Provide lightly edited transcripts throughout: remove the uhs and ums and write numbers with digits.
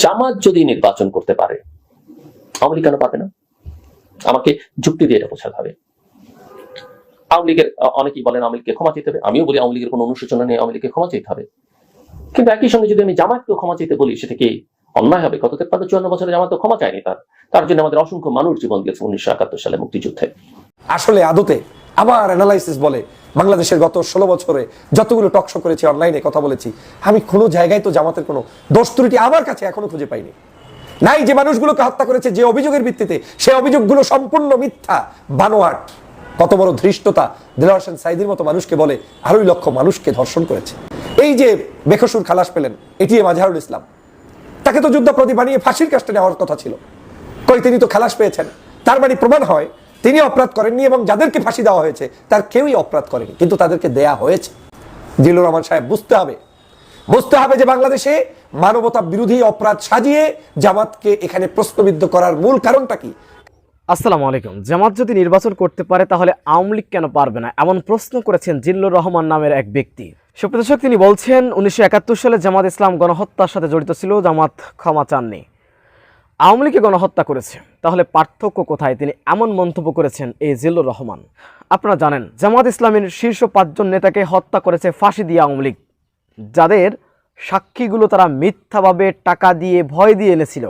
জামাত যদি নির্বাচন করতে পারে, আওয়ামী লীগ কেন পারবে না? আমাকে যুক্তি দিয়ে এটা বোঝাতে হবে। আওয়ামী লীগের অনেকেই বলেন আওয়ামী লীগকে ক্ষমা চাইতে হবে, আমিও বলি আওয়ামী লীগের কোনো অনুশোচনা নেই, আওয়ামী লীগকে ক্ষমা চাইতে হবে। কিন্তু একই সঙ্গে যদি আমি জামাতকেও ক্ষমা চাইতে বলি, সেটা কি অন্যায় হবে? গত 53-54 বছরে জামাত তো ক্ষমা চায়নি, তার জন্য আমাদের অসংখ্য মানুষ জীবন দিয়েছে 1971 সালে মুক্তিযুদ্ধে। আসলে আদতে আমার অ্যানালাইসিস বলে বাংলাদেশের গত 16 বছরে যতগুলো টকশো করেছি, অনলাইনে কথা বলেছি, আমি কোনো জায়গায় তো জামাতের কোনো দোষ ত্রুটি আমার কাছে এখনো খুঁজে পাইনি। নাই যে মানুষগুলোকে হত্যা করেছে যে অভিযোগের ভিত্তিতে, সেই অভিযোগগুলো সম্পূর্ণ মিথ্যা, বানোয়াট। কত বড় ধৃষ্টতা! দেলোয়ার হোসেন সাঈদীর মতো মানুষকে বলে 2.5 লক্ষ মানুষকে ধর্ষণ করেছে। এই যে বেকসুর খালাস পেলেন এটিএম আজহারুল ইসলাম, তাকে তো যুদ্ধাপরাধী বানিয়ে ফাঁসির কাস্টে নেওয়ার কথা ছিল, কই তিনি তো খালাস পেয়েছেন। তার মানে প্রমাণ হয় তিনি অপরাধ করেননি এবং যাদেরকে ফাঁসি দেওয়া হয়েছে তার কেউই অপরাধ করেনি, কিন্তু তাদেরকে দেয়া হয়েছে। জিল্লুর রহমান সাহেব বুঝতে হবে যে বাংলাদেশে মানবতা বিরোধী অপরাধ সাজিয়ে জামাতকে এখানে প্রশ্নবিদ্ধ করার মূল কারণটা কি। আসসালামু আলাইকুম। জামাত যদি নির্বাচন করতে পারে তাহলে আওয়ামী লীগ কেন পারবে না, এমন প্রশ্ন করেছেন জিল্লুর রহমান নামের এক ব্যক্তি। সুপ্রদর্শক, তিনি বলছেন 1971 সালে জামাত ইসলাম গণহত্যার সাথে জড়িত ছিল, জামাত ক্ষমা চাননি, আওয়ামী লীগে গণহত্যা করেছে, তাহলে পার্থক্য কোথায়? তিনি এমন মন্তব্য করেছেন এই জিল্লুর রহমান। আপনারা জানেন জামাত ইসলামের শীর্ষ 5 জন নেতাকে হত্যা করেছে ফাঁসি দিয়ে আওয়ামী লীগ, যাদের সাক্ষীগুলো তারা মিথ্যাভাবে টাকা দিয়ে ভয় দিয়ে এনেছিল।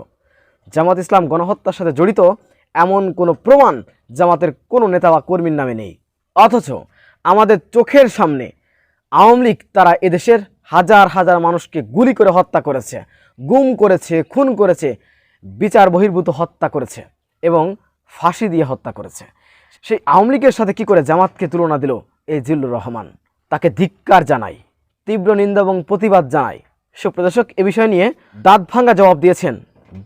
জামাত ইসলাম গণহত্যার সাথে জড়িত এমন কোনো প্রমাণ জামাতের কোনো নেতা বা কর্মীর নামে নেই, অথচ আমাদের চোখের সামনে আওয়ামী লীগ তারা এদেশের হাজার হাজার মানুষকে গুলি করে হত্যা করেছে, গুম করেছে, খুন করেছে, বিচার বহির্ভূত হত্যা করেছে এবং ফাঁসি দিয়ে হত্যা করেছে। সেই আওয়ামী লীগের সাথে কি করে জামাতকে তুলনা দিল এই জিল্লুর রহমান? তাকে ধিক্কার জানাই, তীব্র নিন্দা এবং প্রতিবাদ জানাই। সুপ্রদর্শক, এ বিষয় নিয়ে দাঁত ভাঙ্গা জবাব দিয়েছেন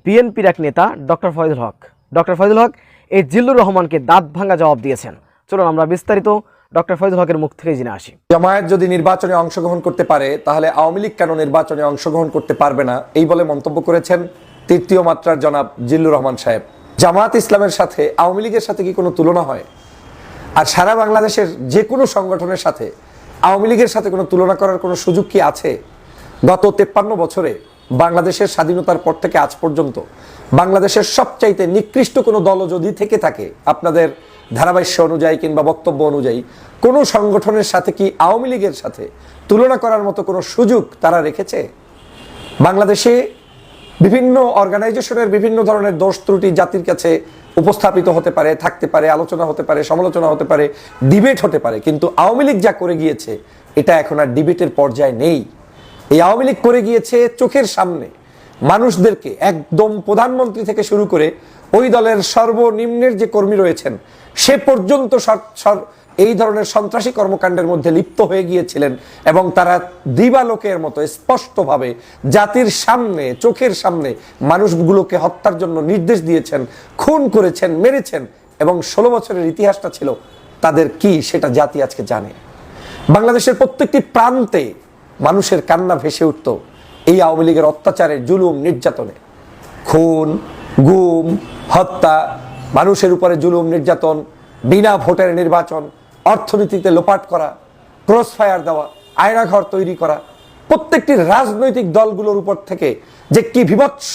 বিএনপির এক নেতা ডক্টর ফয়জুল হক। ডক্টর ফয়জুল হক এই জিল্লুর রহমানকে দাঁত ভাঙ্গা জবাব দিয়েছেন। চলুন আমরা বিস্তারিত ডক্টর ফয়জুল হকের মুখ থেকে জেনে আসি। জামায়াত যদি নির্বাচনে অংশগ্রহণ করতে পারে তাহলে আওয়ামী লীগ কেন নির্বাচনে অংশগ্রহণ করতে পারবে না, এই বলে মন্তব্য করেছেন তৃতীয় মাত্রার জনাব জিল্লুর রহমান সাহেব। জামাত ইসলামের সাথে আওয়ামী লীগের সাথে কি কোনো তুলনা হয়? আর সারা বাংলাদেশের যে কোনো সংগঠনের সাথে আওয়ামী লীগের সাথে কোনো তুলনা করার কোনো সুযোগ কি আছে? গত 53 বছরে বাংলাদেশের স্বাধীনতার পর থেকে আজ পর্যন্ত বাংলাদেশের সবচাইতে নিকৃষ্ট কোনো দল যদি থেকে থাকে, আপনাদের ধারাভাষ্য অনুযায়ী কিংবা বক্তব্য অনুযায়ী, কোনো সংগঠনের সাথে কি আওয়ামী লীগের সাথে তুলনা করার মতো কোনো সুযোগ তারা রেখেছে? বাংলাদেশে বিভিন্ন অর্গানাইজেশনের বিভিন্ন ধরনের দোষ ত্রুটি জাতির কাছে উপস্থাপিত হতে পারে, থাকতে পারে, আলোচনা হতে পারে, সমালোচনা হতে পারে, ডিবেট হতে পারে, কিন্তু আওয়ামী লীগ যা করে গিয়েছে এটা এখন আর ডিবেটের পর্যায়ে নেই। এই আওয়ামী লীগ করে গিয়েছে চোখের সামনে মানুষদেরকে, একদম প্রধানমন্ত্রী থেকে শুরু করে ওই দলের সর্বনিম্নের যে কর্মী রয়েছেন সে পর্যন্ত এই ধরনের সন্ত্রাসী কর্মকাণ্ডের মধ্যে লিপ্ত হয়ে গিয়েছিলেন এবং তারা দিবালোকের মতো স্পষ্টভাবে জাতির সামনে, চোখের সামনে মানুষগুলোকে হত্যার জন্য নির্দেশ দিয়েছেন, খুন করেছেন, মেরেছেন এবং 16 বছরের ইতিহাসটা ছিল তাদের কি সেটা জাতি আজকে জানে। বাংলাদেশের প্রত্যেকটি প্রান্তে মানুষের কান্না ভেসে উঠত এই আওয়ামী লীগের অত্যাচারের, জুলুম, নির্যাতনে। খুন, গুম, হত্যা, মানুষের উপরে জুলুম, নির্যাতন, বিনা ভোটের নির্বাচন, অর্থনীতিতে লোপাট করা, ক্রস ফায়ার দেওয়া, আয়নাঘর তৈরি করা, প্রত্যেকটি রাজনৈতিক দলগুলোর উপর থেকে যে কি বিভৎস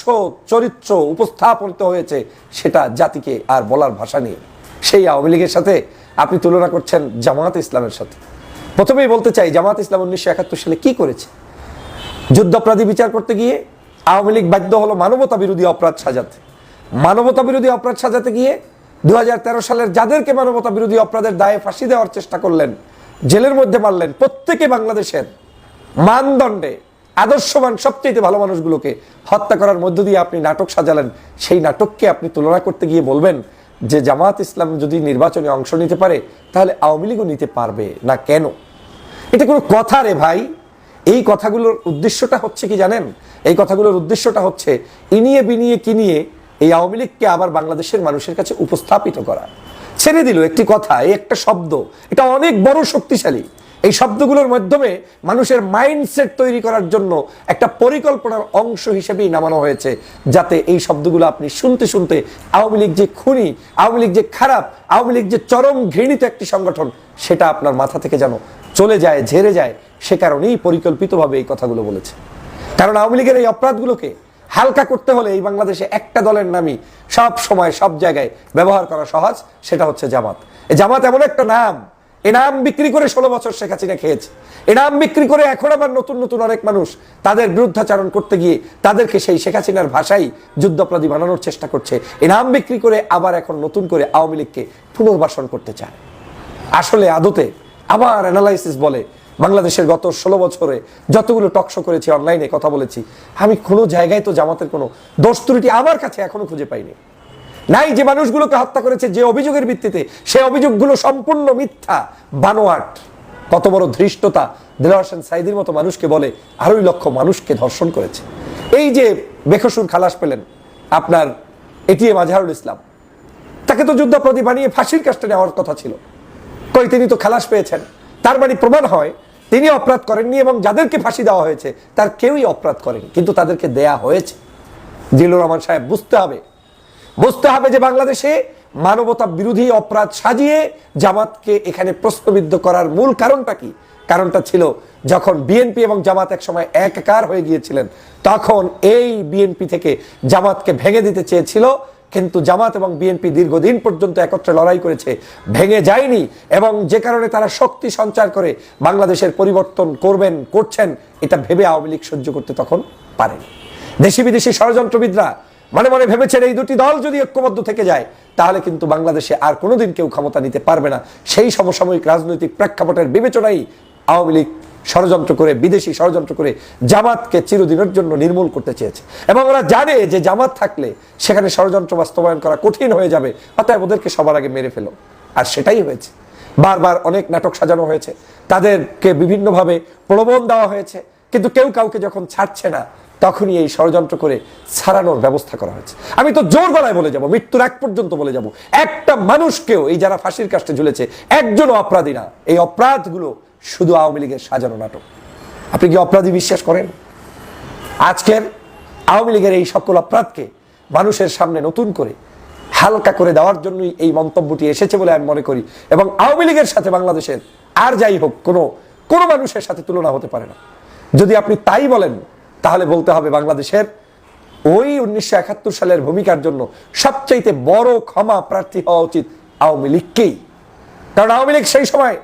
চরিত্র উপস্থাপিত হয়েছে সেটা জাতিকে আর বলার ভাষা নেই। সেই আওয়ামী লীগের সাথে আপনি তুলনা করছেন জামাত ইসলামের সাথে। প্রথমেই বলতে চাই, জামাত ইসলাম 1971 সালে কি করেছে? যুদ্ধাপরাধী বিচার করতে গিয়ে আওয়ামী লীগ বাধ্য হলো মানবতা বিরোধী অপরাধ সাজাতে। মানবতা বিরোধী অপরাধ সাজাতে গিয়ে 2013 সালের যাদেরকে মানবতা বিরোধী অপরাধের দায়ে ফাঁসি দেওয়ার চেষ্টা করলেন, জেলের মধ্যে মারলেন, প্রত্যেকে বাংলাদেশের মানদণ্ডে আদর্শবান সবচেয়ে ভালো মানুষগুলোকে হত্যা করার মধ্য দিয়ে আপনি নাটক সাজালেন। সেই নাটককে আপনি তুলনা করতে গিয়ে বলবেন যে জামাত ইসলাম যদি নির্বাচনে অংশ নিতে পারে তাহলে আওয়ামী লীগও নিতে পারবে না কেন? এটা কোনো কথা রে ভাই? এই কথাগুলোর উদ্দেশ্যটা হচ্ছে কি জানেন? এই কথাগুলোর উদ্দেশ্যটা হচ্ছে ইনিয়ে বিনিয়ে কিনিয়ে এই আওয়ামী লীগকে আবার বাংলাদেশের মানুষের কাছে উপস্থাপিত করা। ছেড়ে দিল একটি কথা, এই একটা শব্দ, এটা অনেক বড় শক্তিশালী। এই শব্দগুলোর মাধ্যমে মানুষের মাইন্ডসেট তৈরি করার জন্য একটা পরিকল্পনার অংশ হিসেবেই নামানো হয়েছে, যাতে এই শব্দগুলো আপনি শুনতে শুনতে আওয়ামী লীগ যে খুনি, আওয়ামী লীগ যে খারাপ, আওয়ামী লীগ যে চরম ঘৃণিত একটি সংগঠন, সেটা আপনার মাথা থেকে যেন চলে যায়, ঝেড়ে যায়। সে কারণেই পরিকল্পিতভাবে এই কথাগুলো বলেছে। কারণ আওয়ামী লীগের এই অপরাধগুলোকে হালকা করতে হলে এই বাংলাদেশে একটা দলের নামই সব সময় সব জায়গায় ব্যবহার করা সহজ, সেটা হচ্ছে জামাত। এই জামাত এমন একটা নাম, এ নাম বিক্রি করে 16 বছর শেখ হাসিনা খেয়েছে। এ নাম বিক্রি করে এখন আবার নতুন নতুন অনেক মানুষ তাদের বিরুদ্ধাচারণ করতে গিয়ে তাদেরকে সেই শেখ হাসিনার ভাষাই যুদ্ধাপরাধী বানানোর চেষ্টা করছে। এ নাম বিক্রি করে আবার এখন নতুন করে আওয়ামী লীগকে পুনর্বাসন করতে চায়। আসলে আদতে আবার অ্যানালাইসিস বলে, বাংলাদেশের গত 16 বছরে যতগুলো টকশো করেছি, অনলাইনে কথা বলেছি, আমি কোনো জায়গায় তো জামাতের কোনো দোষ ত্রুটি আমার কাছে এখনো খুঁজে পাইনি। নাই যে মানুষগুলোকে হত্যা করেছে যে অভিযোগের ভিত্তিতে, সেই অভিযোগগুলো সম্পূর্ণ মিথ্যা, বানোয়াট। কত বড় ধৃষ্টতা দেলোয়ার হোসেন সাইদির মতো মানুষকে বলে 2.5 লক্ষ মানুষকে ধর্ষণ করেছে। এই যে বেকসুর খালাস পেলেন আপনার এটিএম আজহারুল ইসলাম, তাকে তো যুদ্ধাপরাধী বানিয়ে ফাঁসির কাস্টে নেওয়ার কথা ছিল, কই তিনি তো খালাস পেয়েছেন। তার মানে প্রমাণ হয় তিনি অপরাধ করেননি এবং যাদেরকে ফাঁসি দেওয়া হয়েছে তার কেউই অপরাধ করেনি, কিন্তু তাদেরকে দেয়া হয়েছে। জিল্লুর রহমান সাহেব বুঝতে হবে যে বাংলাদেশে মানবতা বিরোধী অপরাধ সাজিয়ে জামাতকে এখানে প্রশ্নবিদ্ধ করার মূল কারণটা কি? কারণটা ছিল যখন বিএনপি এবং জামাত একসময় একাকার হয়ে গিয়েছিলেন, তখন এই বিএনপি থেকে জামাতকে ভেঙে দিতে চেয়েছিল, কিন্তু জামাত এবং বিএনপি দীর্ঘদিন পর্যন্ত একত্রে লড়াই করেছে, ভেঙে যায়নি। এবং যে কারণে তারা শক্তি সঞ্চার করে বাংলাদেশের পরিবর্তন করছেন, এটা ভেবে আওয়ামী লীগ সহ্য করতে তখন পারেনি। দেশি বিদেশি ষড়যন্ত্রবিদরা মনে মনে ভেবেছেন এই দুটি দল যদি ঐক্যবদ্ধ থেকে যায় তাহলে কিন্তু বাংলাদেশে আর কোনোদিন কেউ ক্ষমতা নিতে পারবে না। সেই সমসাময়িক রাজনৈতিক প্রেক্ষাপটের বিবেচনায় আওয়ামী লীগ ষড়যন্ত্র করে, বিদেশি ষড়যন্ত্র করে জামাতকে চিরদিনের জন্য নির্মূল করতে চেয়েছে। এবং ওরা জানে যে জামাত থাকলে সেখানে ষড়যন্ত্র বাস্তবায়ন করা কঠিন হয়ে যাবে, অতএব ওদেরকে সবার আগে মেরে ফেলো। আর সেটাই হয়েছে। বারবার অনেক নাটক সাজানো হয়েছে, তাদেরকে বিভিন্নভাবে প্রলোভন দেওয়া হয়েছে, কিন্তু কেউ কাউকে যখন ছাড়ছে না তখনই এই ষড়যন্ত্র করে ছাড়ানোর ব্যবস্থা করা হয়েছে। আমি তো জোর গলায় বলে যাব, মৃত্যুর আগ পর্যন্ত বলে যাব, একটা মানুষকেও, এই যারা ফাঁসির কাস্টে ঝুলেছে, একজনও অপরাধী না। এই অপরাধগুলো শুধু আওয়ামী লীগের সাজানো নাটক। আপনি কি অপরাধী বিশ্বাস করেন? আজকের আওয়ামী লীগের এই সকল অপরাধকে মানুষের সামনে নতুন করে হালকা করে দেওয়ার জন্যই এই মন্তব্যটি এসেছে বলে আমি মনে করি। এবং আওয়ামী লীগের সাথে বাংলাদেশের আর যাই হোক কোনো মানুষের সাথে তুলনা হতে পারে না। যদি আপনি তাই বলেন তাহলে বলতে হবে বাংলাদেশের ওই 1971 সালের ভূমিকার জন্য সবচাইতে বড় ক্ষমা প্রার্থী হওয়া উচিত আওয়ামী লীগকেই। কারণ আওয়ামী লীগ সেই সময়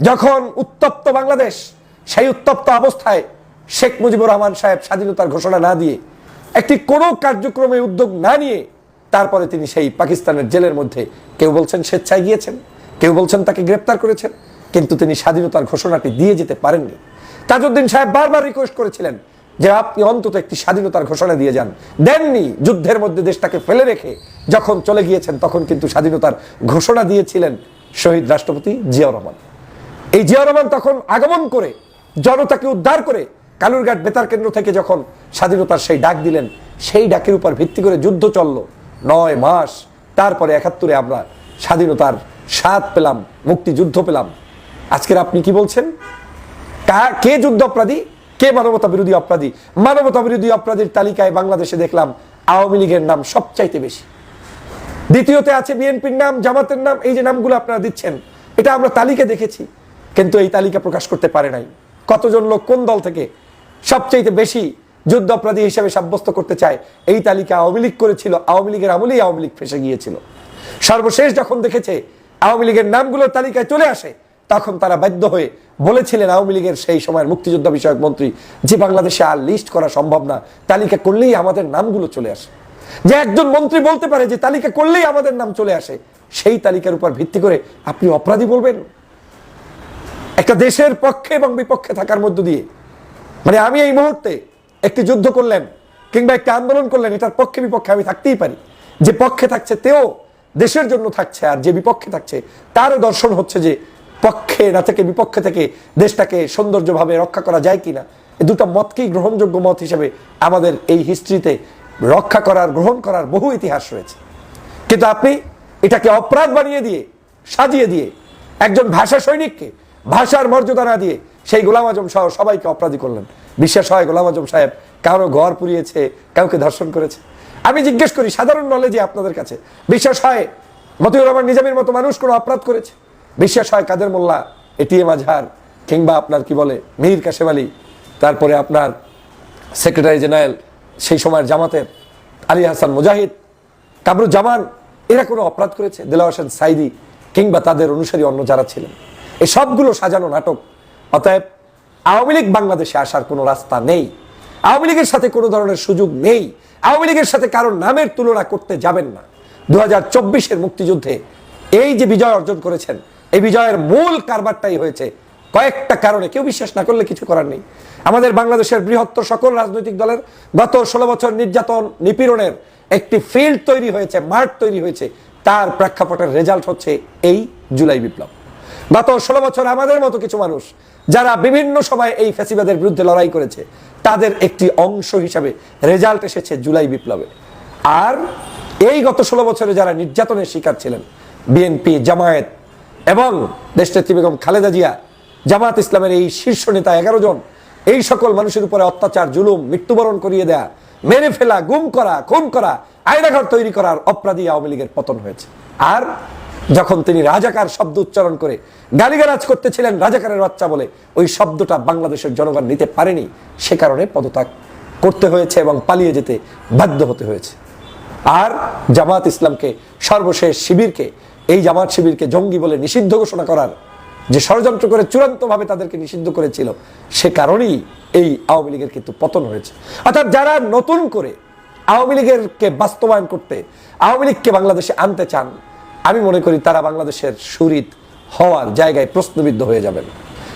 যখন উত্তপ্ত বাংলাদেশ, সেই উত্তপ্ত অবস্থায় শেখ মুজিবুর রহমান সাহেব স্বাধীনতার ঘোষণা না দিয়ে, একটি কোনো কার্যক্রমে উদ্যোগ না নিয়ে, তারপরে তিনি সেই পাকিস্তানের জেলের মধ্যে, কেউ বলছেন স্বেচ্ছায় গিয়েছেন, কেউ বলছেন তাকে গ্রেপ্তার করেছেন, কিন্তু তিনি স্বাধীনতার ঘোষণাটি দিয়ে যেতে পারেননি। তাজউদ্দিন সাহেব বারবার রিকোয়েস্ট করেছিলেন যে আপনি অন্তত একটি স্বাধীনতার ঘোষণা দিয়ে যান, দেননি। যুদ্ধের মধ্যে দেশটাকে ফেলে রেখে যখন চলে গিয়েছেন তখন কিন্তু স্বাধীনতার ঘোষণা দিয়েছিলেন শহীদ রাষ্ট্রপতি জিয়াউর রহমান। এই জিয়াউর রহমান তখন আগমন করে জনতাকে উদ্ধার করে কালুরঘাট বেতার কেন্দ্র থেকে যখন স্বাধীনতার সেই ডাক দিলেন, সেই ডাকের উপর ভিত্তি করে যুদ্ধ চলল 9 মাস। তারপরে 71-এ আমরা স্বাধীনতার স্বাদ পেলাম, মুক্তিযুদ্ধ পেলাম। আজকের আপনি কি বলছেন? কে যুদ্ধ অপরাধী, কে মানবতা বিরোধী অপরাধী? মানবতা বিরোধী অপরাধীর তালিকায় বাংলাদেশে দেখলাম আওয়ামী লীগের নাম সবচাইতে বেশি, দ্বিতীয়তে আছে বিএনপির নাম, জামাতের নাম। এই যে নামগুলো আপনারা দিচ্ছেন, এটা আমরা তালিকা দেখেছি, কিন্তু এই তালিকা প্রকাশ করতে পারে নাই। কতজন লোক কোন দল থেকে সবচাইতে বেশি যুদ্ধ অপরাধী হিসেবে সাব্যস্ত করতে চায়, এই তালিকা আওয়ামী লীগ করেছিল। আওয়ামী লীগের আমলেই আওয়ামী লীগ ফেসে গিয়েছিল। সর্বশেষ যখন দেখেছে আওয়ামী লীগের নামগুলো তালিকায় চলে আসে, তখন তারা বাধ্য হয়ে বলেছিলেন আওয়ামী লীগের সেই সময়ের মুক্তিযোদ্ধা বিষয়ক মন্ত্রী যে বাংলাদেশে আর লিস্ট করা সম্ভব না, তালিকা করলেই আমাদের নামগুলো চলে আসে। যে একজন মন্ত্রী বলতে পারে যে তালিকা করলেই আমাদের নাম চলে আসে, সেই তালিকার উপর ভিত্তি করে আপনি অপরাধী বলবেন? একটা দেশের পক্ষে এবং বিপক্ষে থাকার মধ্য দিয়ে, মানে আমি এই মুহূর্তে একটি যুদ্ধ করলেন কিংবা একটা আন্দোলন করলেন, এটার পক্ষে বিপক্ষে আমি থাকতেই পারি। যে পক্ষে থাকছে তেও দেশের জন্য থাকছে, আর যে বিপক্ষে থাকছে তারও দর্শন হচ্ছে যে পক্ষে না থেকে বিপক্ষে থেকে দেশটাকে সৌন্দর্যভাবে রক্ষা করা যায় কিনা। এই দুটো মতকেই গ্রহণযোগ্য মত হিসেবে আমাদের এই হিস্ট্রিতে রক্ষা করার, গ্রহণ করার বহু ইতিহাস রয়েছে। কিন্তু আপনি এটাকে অপরাধ বানিয়ে দিয়ে, সাজিয়ে দিয়ে, একজন ভাষা সৈনিককে ভাষার মর্যাদা না দিয়ে সেই গোলাম আজম সহ সবাইকে অপরাধী করলেন। বিশ্বাস হয় গোলাম আজম সাহেব কারো ঘর পুড়িয়েছে, কাউকে ধর্ষণ করেছে? আমি জিজ্ঞেস করি সাধারণ নলেজে আপনাদের কাছে, বিশ্বাস হয় মতিউর রহমান নিজামীর মতো মানুষ কোনো অপরাধ করেছে? বিশ্বাস হয় কাদের মোল্লা, এটিএম আজহার, কিংবা আপনার কি বলে মীর কাসেম আলী, তারপরে আপনার সেক্রেটারি জেনারেল সেই সময়ের জামাতের আলী হাসান মুজাহিদ, কামরুজ্জামান, এরা কোনো অপরাধ করেছে? দেলাওয়ার হোসেন সাইদি কিংবা তাদের অনুসারী অন্য যারা ছিলেন, এই সবগুলো সাজানো নাটক। অতএব আওয়ামী লীগ বাংলাদেশে আসার কোনো রাস্তা নেই, আওয়ামী লীগের সাথে কোনো ধরনের সুযোগ নেই, আওয়ামী লীগের সাথে কারোর নামের তুলনা করতে যাবেন না। 2024-এর মুক্তিযুদ্ধে এই যে বিজয় অর্জন করেছেন, এই বিজয়ের মূল কারবারটাই হয়েছে কয়েকটা কারণে। কেউ বিশ্বাস না করলে কিছু করার নেই। আমাদের বাংলাদেশের বৃহত্তর সকল রাজনৈতিক দলের গত 16 বছর নির্যাতন নিপীড়নের একটি ফিল্ড তৈরি হয়েছে, মাঠ তৈরি হয়েছে, তার প্রেক্ষাপটের রেজাল্ট হচ্ছে এই জুলাই বিপ্লব। গত 16 বছর আমাদের মতো কিছু মানুষ যারা বিভিন্ন সময় এই ফ্যাসিবাদের বিরুদ্ধে লড়াই করেছে, তাদের একটি অংশ হিসাবে রেজাল্ট এসেছে জুলাই বিপ্লবে। আর এই গত 16 বছরে যারা নির্যাতনের শিকার ছিলেন, বিএনপি, জামায়াত এবং দেশনেত্রী বেগম খালেদা জিয়া, জামাত ইসলামের এই শীর্ষ নেতা 11 জন, এই সকল মানুষের উপরে অত্যাচার, জুলুম, মৃত্যুবরণ করিয়ে দেয়া, মেরে ফেলা, গুম করা, খুন করা, আয়নাঘর তৈরি করার অপরাধী আওয়ামী লীগের পতন হয়েছে। আর যখন তিনি রাজাকার শব্দ উচ্চারণ করে গালিগালাজ করতেছিলেন, রাজাকারের বাচ্চা বলে, ওই শব্দটা বাংলাদেশের জনগণ নিতে পারেনি, সে কারণে পদত্যাগ করতে হয়েছে এবং পালিয়ে যেতে বাধ্য হতে হয়েছে। আর জামাত ইসলামকে, সর্বশেষ শিবিরকে, এই জামাত শিবিরকে জঙ্গি বলে নিষিদ্ধ ঘোষণা করার যে ষড়যন্ত্র করে চূড়ান্তভাবে তাদেরকে নিষিদ্ধ করেছিল, সে কারণেই এই আওয়ামী লীগের কিন্তু পতন হয়েছে। অর্থাৎ যারা নতুন করে আওয়ামী লীগেরকে বাস্তবায়ন করতে, আওয়ামী লীগকে বাংলাদেশে আনতে চান, আমি মনে করি তারা বাংলাদেশের শহীদ হওয়ার জায়গায় প্রশ্নবিদ্ধ হয়ে যাবেন।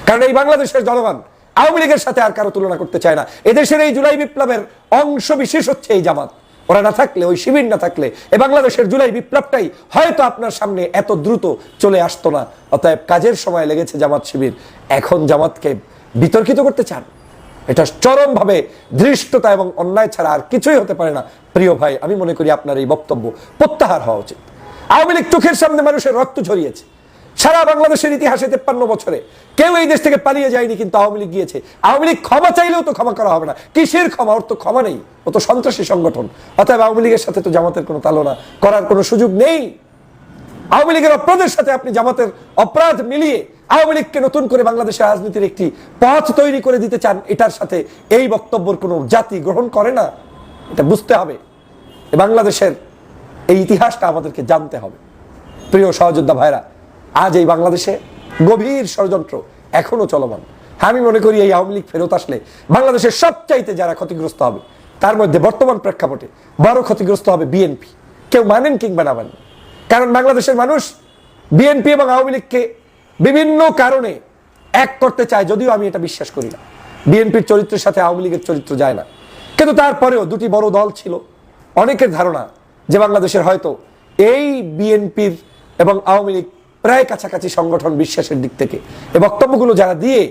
কারণ এই বাংলাদেশের জনগণ আওয়ামী লীগের সাথে আর কারো তুলনা করতে চায় না। এদেশের এই জুলাই বিপ্লবের অংশ বিশেষ হচ্ছে এই জামাত। ওরা না থাকলে, ওই শিবির না থাকলে, এই বাংলাদেশের জুলাই বিপ্লবটাই হয়তো আপনার সামনে এত দ্রুত চলে আসতো না। অতএব কাজের সময় লেগেছে জামাত শিবির। এখন জামাতকে বিতর্কিত করতে চান, এটা চরমভাবে ধৃষ্টতা এবং অন্যায় ছাড়া আর কিছুই হতে পারে না। প্রিয় ভাই, আমি মনে করি আপনার এই বক্তব্য প্রত্যাহার হওয়া উচিত। আওয়ামী লীগ চোখের সামনে মানুষের রক্ত ঝরিয়েছে। সারা বাংলাদেশের ইতিহাসে 53 বছরে কেউ এই দেশ থেকে পালিয়ে যায়নি, কিন্তু আওয়ামী লীগ গিয়েছে। আওয়ামী লীগ ক্ষমা চাইলেও তো ক্ষমা করা হবে না। কিসের ক্ষমা? ওর তো ক্ষমা নেই, ও তো সন্ত্রাসী সংগঠন। অতএব আওয়ামী লীগের সাথে তো জামাতের কোনো তুলনা করার কোনো সুযোগ নেই। আওয়ামী লীগের অপরাধের সাথে আপনি জামাতের অপরাধ মিলিয়ে আওয়ামী লীগকে নতুন করে বাংলাদেশের রাজনীতির একটি পথ তৈরি করে দিতে চান, এটার সাথে এই বক্তব্যের কোনো জাতি গ্রহণ করে না। এটা বুঝতে হবে। বাংলাদেশের এই ইতিহাসটা আমাদেরকে জানতে হবে। প্রিয় সহযোদ্ধা ভাইরা, আজ এই বাংলাদেশে গভীর ষড়যন্ত্র এখনো চলমান। আমি মনে করি এই আওয়ামী লীগ ফেরত আসলে বাংলাদেশের সবচাইতে যারা ক্ষতিগ্রস্ত হবে, তার মধ্যে বর্তমান প্রেক্ষাপটে বড় ক্ষতিগ্রস্ত হবে বিএনপি। কেউ মানেন কিংবা না মানেন, কারণ বাংলাদেশের মানুষ বিএনপি এবং আওয়ামী লীগকে বিভিন্ন কারণে এক করতে চায়, যদিও আমি এটা বিশ্বাস করি না। বিএনপির চরিত্রের সাথে আওয়ামী লীগের চরিত্র যায় না, কিন্তু তারপরেও দুটি বড় দল ছিল। অনেকের ধারণা যে বাংলাদেশের হয়তো এই বিএনপির এবং আওয়ামী লীগ প্রায় কাছাকাছি সংগঠন বিশ্বাসের দিক থেকে। এই বক্তব্যগুলো যারা দিয়ে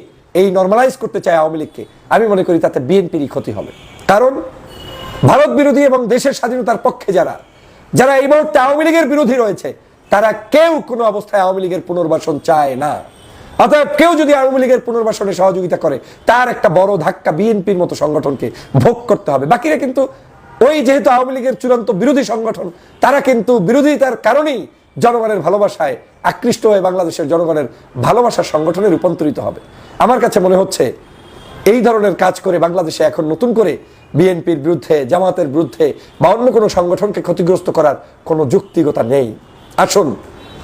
এই নর্মালাইজ করতে চায় আওয়ামী লীগকে, আমি মনে করি তাতে বিএনপিরই ক্ষতি হবে। কারণ ভারত বিরোধী এবং দেশের স্বাধীনতার পক্ষে যারা যারা এই মুহূর্তে আওয়ামী লীগের বিরোধী রয়েছে, তারা কেউ কোনো অবস্থায় আওয়ামী লীগের পুনর্বাসন চায় না। অতএব কেউ যদি আওয়ামী লীগের পুনর্বাসনে সহযোগিতা করে, তার একটা বড় ধাক্কা বিএনপির মতো সংগঠনকে ভোগ করতে হবে। বাকিরা কিন্তু ওই, যেহেতু আওয়ামী লীগের চূড়ান্ত বিরোধী সংগঠন, তারা কিন্তু বিরোধিতার কারণেই জনগণের ভালোবাসায় আকৃষ্ট হয়ে বাংলাদেশের জনগণের ভালোবাসার সংগঠনে রূপান্তরিত হবে। আমার কাছে মনে হচ্ছে এই ধরনের কাজ করে বাংলাদেশে এখন নতুন করে বিএনপির বিরুদ্ধে, জামাতের বিরুদ্ধে বা অন্য কোনো সংগঠনকে ক্ষতিগ্রস্ত করার কোনো যৌক্তিকতা নেই। আসুন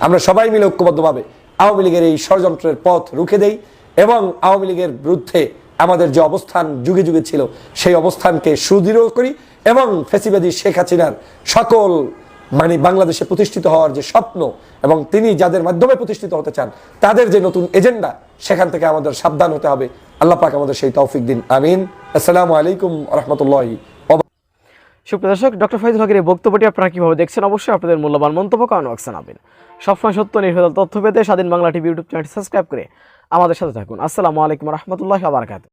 আমরা সবাই মিলে ঐক্যবদ্ধভাবে আওয়ামী লীগের এই ষড়যন্ত্রের পথ রুখে দেই এবং আওয়ামী লীগের বিরুদ্ধে আমাদের যে অবস্থান যুগে যুগে ছিল, সেই অবস্থানকে সুদৃঢ় করি এবং ফ্যাসিবাদী শেখ হাসিনার সকল বাংলাদেশে প্রতিষ্ঠিত হওয়ার যে স্বপ্ন এবং তিনি যাদের মাধ্যমে প্রতিষ্ঠিত হতে চান, তাদের যে নতুন এজেন্ডা, সেখান থেকে আমাদের সাবধান হতে হবে। আল্লাহ পাক আমাদের সেই তৌফিক দিন। আমিন। আসসালামু আলাইকুম ওয়া রাহমাতুল্লাহি। সুপ্রিয় দর্শক, ডক্টর ফয়জুল হকের এই বক্তব্যটি আপনারা কিভাবে দেখছেন? অবশ্যই আপনাদের মূল্যবান মন্তব্য কমেন্ট বক্সে জানাবেন। সবসময় সত্য নির্ভেজাল তথ্য পেতে স্বাধীন বাংলা টিভি ইউটিউব চ্যানেলটি সাবস্ক্রাইব করে আমাদের সাথে থাকুন। আসসালামু আলাইকুম ওয়া রাহমাতুল্লাহি ওয়া বারাকাতুহু।